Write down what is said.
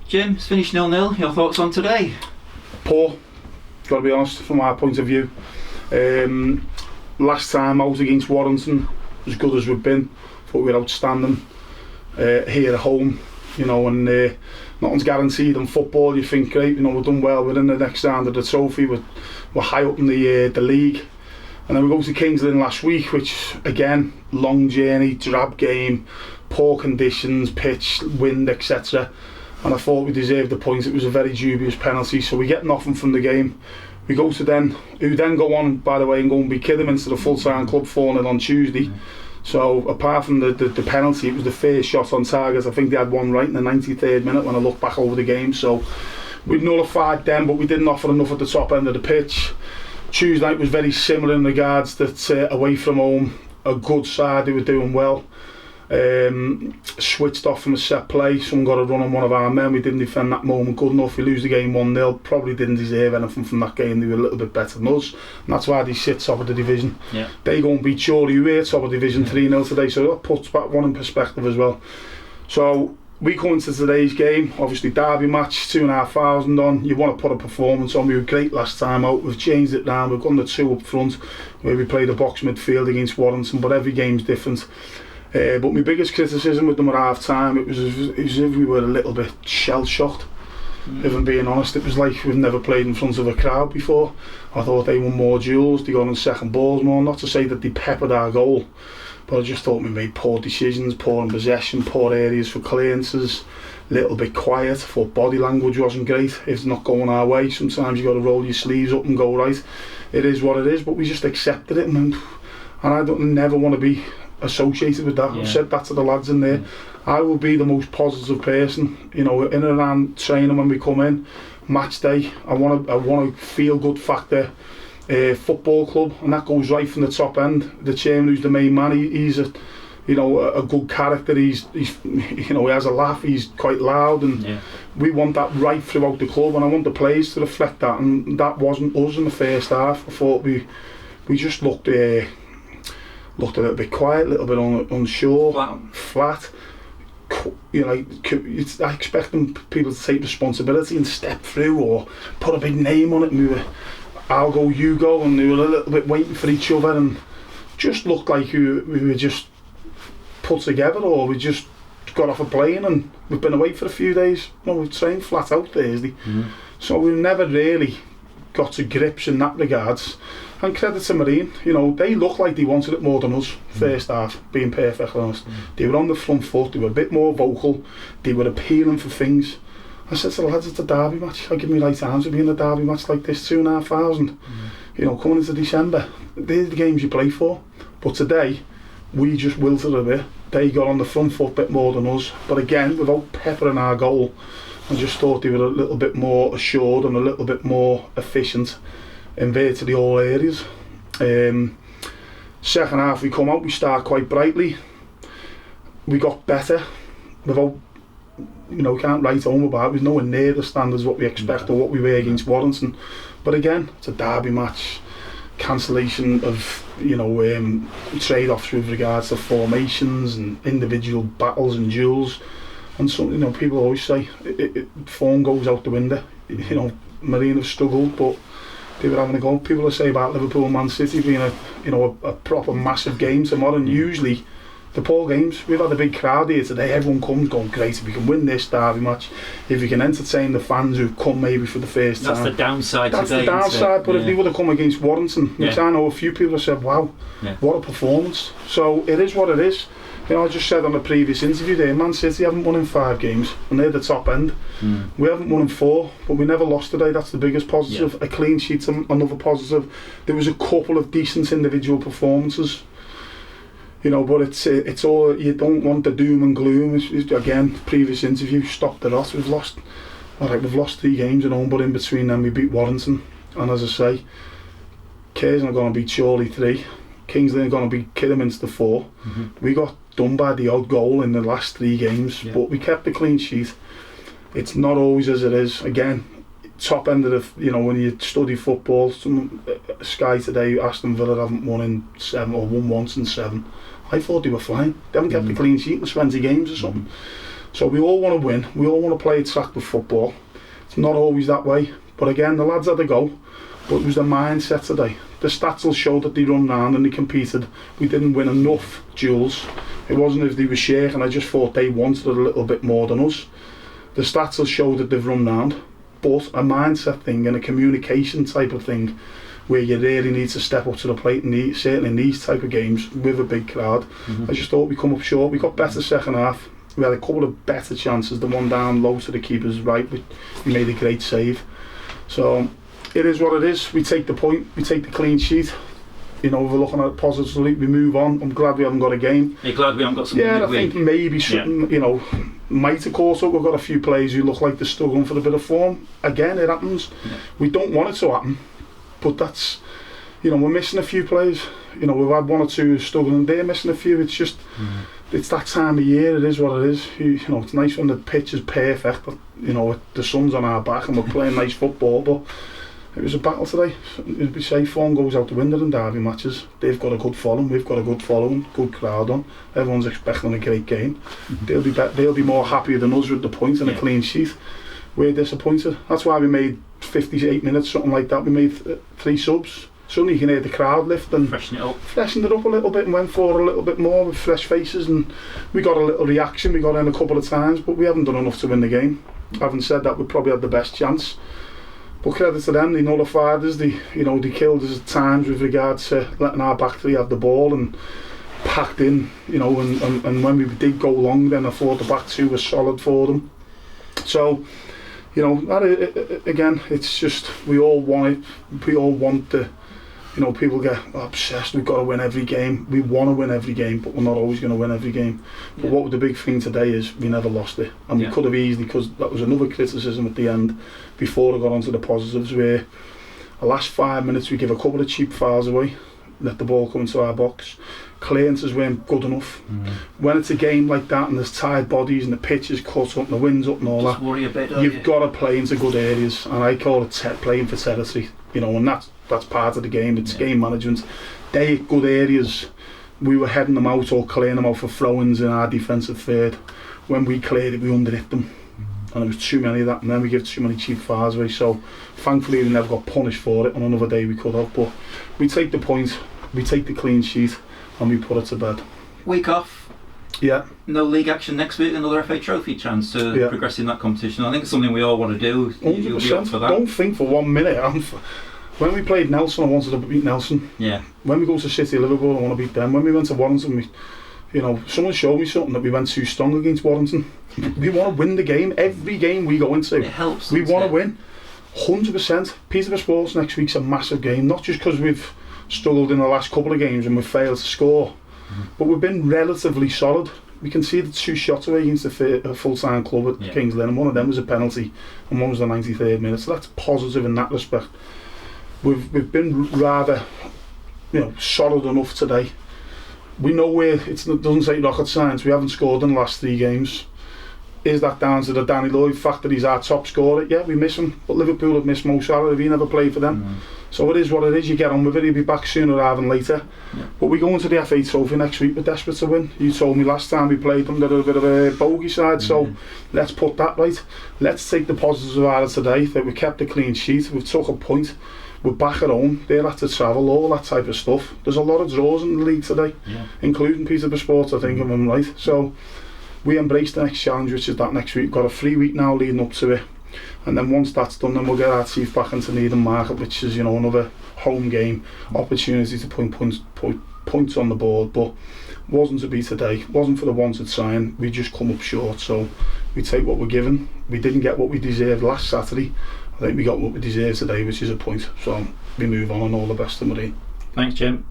Jim, it's finished 0-0. Your thoughts on today? Poor, got to be honest, from our point of view. Last time out against Warrington, as good as we've been, thought we were outstanding here at home, you know, and nothing's guaranteed in football. You think, great, you know, we've done well, we're in the next round of the trophy, we're high up in the league. And then we go to King's Lynn last week, which again, long journey, drab game, poor conditions, pitch, wind, etc. And I thought we deserved the points. It was a very dubious penalty, so we get nothing from the game. We go to then, who then go on, by the way, and go and beat Kidderminster, the full-time club, 4-0 on Tuesday. So apart from the penalty, it was the first shot on target. I think they had one right in the 93rd minute when I look back over the game. So we'd nullified them, but we didn't offer enough at the top end of the pitch. Tuesday night was very similar in regards that away from home, a good side, they were doing well. Switched off from a set play, someone got a run on one of our men, we didn't defend that moment good enough, we lose the game 1-0, probably didn't deserve anything from that game, they were a little bit better than us, and that's why they sit top of the division. Yeah. They go and beat Chorley, who are top of division 3-0 today, so that puts that one in perspective as well. So we come into today's game, obviously derby match, 2,500 on, you want to put a performance on. We were great last time out, we've changed it round, we've gone the two up front where we played a box midfield against Warrington, but every game's different. But my biggest criticism with them at half time, it was as if we were a little bit shell shocked. If I'm being honest, it was like we've never played in front of a crowd before. I thought they won more duels, they got on second balls more, not to say that they peppered our goal, but I just thought we made poor decisions, poor in possession, poor areas for clearances, a little bit quiet. I thought body language wasn't great. If it's not going our way, sometimes you got to roll your sleeves up and go, right, it is what it is, but we just accepted it, and I never want to be associated with that. I've said that to the lads in there. I will be the most positive person, you know, in and around training when we come in, match day. I want to feel good factor. Football club, and that goes right from the top end. The chairman, who's the main man, he's a good character. He's you know, he has a laugh. He's quite loud, and we want that right throughout the club. And I want the players to reflect that. And that wasn't us in the first half. I thought we just looked a little bit quiet, a little bit unsure, flat. You know, I expect people to take responsibility and step through or put a big name on it. And we were, I'll go, you go, and we were a little bit waiting for each other, and just looked like we were just put together, or we just got off a plane and we've been away for a few days. No, we trained flat out Thursday, so we never really got to grips in that regards. And credit to Marine, you know, they looked like they wanted it more than us first half, being perfectly honest. They were on the front foot, they were a bit more vocal, they were appealing for things. I said to the lads, it's a derby match, I give me right arms to be in a derby match like this, 2,500. You know, coming into December, they're the games you play for. But today, we just wilted a bit. They got on the front foot a bit more than us, but again, without peppering our goal. I just thought they were a little bit more assured and a little bit more efficient in virtually all areas. Second half we come out, we start quite brightly. We got better without, you know, we can't write home about it. It was nowhere near the standards what we expect or what we were against Warrington. But again, it's a derby match, cancellation of, you know, trade-offs with regards to formations and individual battles and duels. And some, you know, people always say form goes out the window. You know, Marine have struggled, but they were having a go. People say about Liverpool and Man City being a proper massive game tomorrow, and usually the poor games, we've had a big crowd here today, everyone comes going, great, if we can win this derby match, if we can entertain the fans who've come maybe for the first time. That's the downside That's today, the downside, but if they would have come against Warrington, which I know a few people have said, wow, what a performance. So it is what it is. You know, I just said on a previous interview there, Man City haven't won in 5 games and they're the top end. We haven't won in 4, but we never lost today. That's the biggest positive. A clean sheet's another positive. There was a couple of decent individual performances, you know, but it's all, you don't want the doom and gloom. Again, previous interview, stop the rot. We've lost 3 games at home, but in between them we beat Warrington, and as I say, Curzon are going to beat Chorley 3, King's Lynn are going to beat Kidderminster 4. We got done by the odd goal in the last 3 games, but we kept the clean sheet. It's not always as it is. Again, top end of the, you know, when you study football, Sky today, Aston Villa haven't won in 7 or won once in 7. I thought they were flying. They haven't kept the clean sheet in 20 games or something. So we all want to win, we all want to play attractive football. It's not always that way, but again, the lads had a go, but it was the mindset today. The stats will show that they run round and they competed. We didn't win enough duels. It wasn't as they were shaking, I just thought they wanted it a little bit more than us. The stats will show that they've run round, but a mindset thing and a communication type of thing where you really need to step up to the plate, and certainly in these type of games with a big crowd. I just thought we come up short. We got better second half. We had a couple of better chances. The one down low to the keeper's right, we made a great save. So it is what it is. We take the point, we take the clean sheet. You know, we're looking at it positively, we move on. I'm glad we haven't got a game. You're glad we haven't got something I think maybe something, you know, might have caught up. We've got a few players who look like they're struggling for a bit of form. Again, it happens. We don't want it to happen, but that's, you know, we're missing a few players. You know, we've had one or two struggling, they're missing a few. It's just, it's that time of year, it is what it is. You know, it's nice when the pitch is perfect, but, you know, the sun's on our back and we're playing nice football, but it was a battle today. As we say, form goes out the window in derby matches. They've got a good following, we've got a good following, good crowd on. Everyone's expecting a great game. They'll be more happier than us with the points and a clean sheet. We're disappointed. That's why we made 58 minutes, something like that. We made 3 subs. Suddenly you can hear the crowd lift and freshened it up a little bit and went for a little bit more with fresh faces, and we got a little reaction. We got in a couple of times, but we haven't done enough to win the game. Having said that, we probably had the best chance. But credit to them, they nullified us. They killed us at times with regards to letting our back three have the ball and packed in. You know, and when we did go long, then I thought the back two was solid for them. So, you know, again, it's just we all want it. We all want the. You know, people get obsessed, we've got to win every game. We want to win every game, but we're not always going to win every game. But what the big thing today is we never lost it. And we could have easily, because that was another criticism at the end, before I got onto the positives, where the last 5 minutes we give a couple of cheap fouls away, let the ball come into our box. Clearances weren't good enough. When it's a game like that and there's tired bodies and the pitch is cut up and the wind's up and all just that, worry a bit, you've got to play into good areas, and I call it playing for territory. You know, and that's part of the game. It's game management. They good areas, we were heading them out or clearing them out for throw-ins in our defensive third. When we cleared it, we under-hit them, and there was too many of that, and then we give too many cheap fouls away. So thankfully we never got punished for it. On another day we could have, but we take the point, we take the clean sheet, and we put it to bed. Week off. Yeah. No league action next week. Another FA Trophy chance to progress in that competition. I think it's something we all want to do. 100%. You'll be up for that. Don't think for 1 minute. When we played Nelson, I wanted to beat Nelson. Yeah. When we go to City, Liverpool, I want to beat them. When we went to Warrington, someone showed me something that we went too strong against Warrington. We want to win the game. Every game we go into, it helps. We want to win. 100%. Peterborough Sports next week's a massive game. Not just because we've struggled in the last couple of games and we've failed to score, but we've been relatively solid. We conceded 2 shots away against a full-time club at Kings Lynn, and one of them was a penalty and one was the 93rd minute, so that's positive in that respect. We've been rather, solid enough today. We know where it doesn't say rocket science. We haven't scored in the last 3 games. Is that down to the Danny Lloyd fact that he's our top scorer? Yeah, we miss him, but Liverpool have missed Mo Salah. He never played for them. So it is what it is. You get on with it. He'll be back sooner rather than later. But we go into the FA Trophy next week. We're desperate to win. You told me last time we played them they're a bit of a bogey side. So let's put that right. Let's take the positives out of today, that we kept a clean sheet. We've took a point. We're back at home. They'll have to travel, all that type of stuff. There's a lot of draws in the league today, including Peterborough Sports, I think, if I'm right. So we embrace the next challenge, which is that next week. We've got a free week now leading up to it. And then once that's done, then we'll get our teeth back into Needham Market, which is, another home game opportunity to put points on the board. But wasn't to be today. Wasn't for the wanted sign. We just come up short. So we take what we're given. We didn't get what we deserved last Saturday. I think we got what we deserve today, which is a point. So we move on, and all the best to Marine. Thanks, Jim.